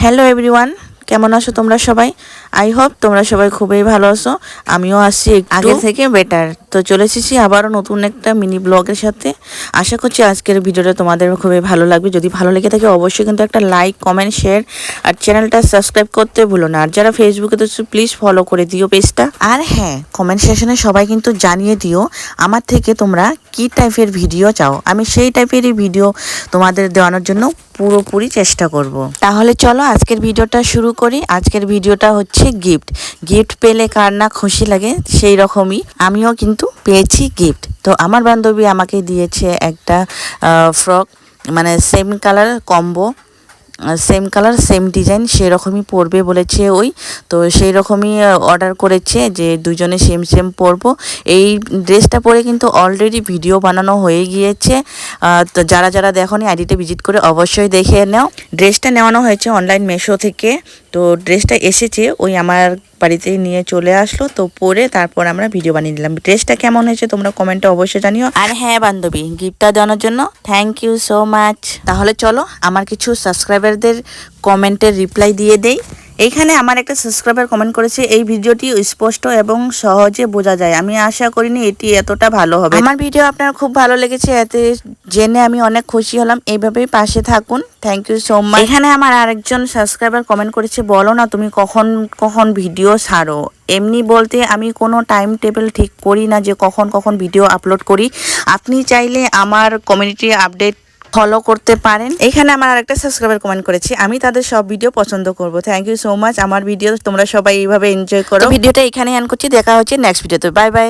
Hello everyone, কেমন আছো তোমরা সবাই? আই হোপ তোমরা সবাই খুবই ভালো আছো। আমিও আসছি আগের থেকে বেটার। তো চলে এসেছি আবারও নতুন একটা মিনি ব্লগের সাথে। আশা করছি আজকের ভিডিওটা তোমাদের খুবই ভালো লাগবে। যদি ভালো লেগে থাকে অবশ্যই কিন্তু একটা লাইক, কমেন্ট, শেয়ার আর চ্যানেলটা সাবস্ক্রাইব করতে ভুলো না। আর যারা ফেসবুকে তো প্লিজ ফলো করে দিও পেজটা। আর হ্যাঁ, কমেন্ট সেকশনে সবাই কিন্তু জানিয়ে দিও আমার থেকে তোমরা কি টাইপের ভিডিও চাও। আমি সেই টাইপেরই ভিডিও তোমাদের দেওয়ানোর জন্য পুরোপুরি চেষ্টা করব। তাহলে চলো আজকের ভিডিওটা শুরু করি। আজকের ভিডিওটা হচ্ছে গিফট পেলে কার না খুশি লাগে, সেই রকমই আমিও কিন্তু পেয়েছি গিফট। তো আমার বান্ধবী আমাকে দিয়েছে একটা ফ্রক, মানে same colour combo, same colour same design সেরকমই পরবে বলেছে ওই। তো সেই রকমই অর্ডার করেছে যে দুজনে সেম সেম পরবো। এই ড্রেসটা পরে কিন্তু অলরেডি ভিডিও বানানো হয়ে গিয়েছে। তো যারা যারা দেখোনি আইডিতে ভিজিট করে অবশ্যই দেখে নাও। ড্রেসটা নেওয়ানো হয়েছে অনলাইন মেশো থেকে। তো ড্রেসটা এসেছে ওই আমার বাড়িতে নিয়ে চলে আসলো। তো পরে তারপর আমরা ভিডিও বানিয়ে নিলাম। ড্রেসটা কেমন হয়েছে তোমরা কমেন্টে অবশ্যই জানিও। আর হ্যাঁ বান্ধবী, গিফটটা দেওয়ানোর জন্য থ্যাংক ইউ সো মাচ। তাহলে চলো আমার কিছু সাবস্ক্রাইবারদের কমেন্টের রিপ্লাই দিয়ে দেই। এইখানে আমার একটা সাবস্ক্রাইবার কমেন্ট করেছে, এই ভিডিওটি স্পষ্ট এবং সহজে বোঝা যায়। আমি আশা করিনি এটি এতটা ভালো হবে। আমার ভিডিও আপনার খুব ভালো লেগেছে, এতে জেনে আমি অনেক খুশি হলাম। এইভাবেই পাশে থাকুন, থ্যাংক ইউ সো মাচ। এখানে আমার আরেকজন সাবস্ক্রাইবার কমেন্ট করেছে, বলো না তুমি কখন কখন ভিডিও ছাড়ো। এমনি বলতে আমি কোনো টাইম টেবিল ঠিক করি না যে কখন কখন ভিডিও আপলোড করি। আপনি চাইলে আমার কমিউনিটি আপডেট ফলো করতে পারেন। এখানে আমার আরেকটা সাবস্ক্রাইবার কমেন্ট করেছে, আমি তাদের সব ভিডিও পছন্দ করব। Thank you so much. আমার ভিডিও তোমরা সবাই এইভাবে এনজয় করো। ভিডিওটা এখানে এন্ড করছি, দেখা হচ্ছে নেক্সট ভিডিওতে। Bye bye.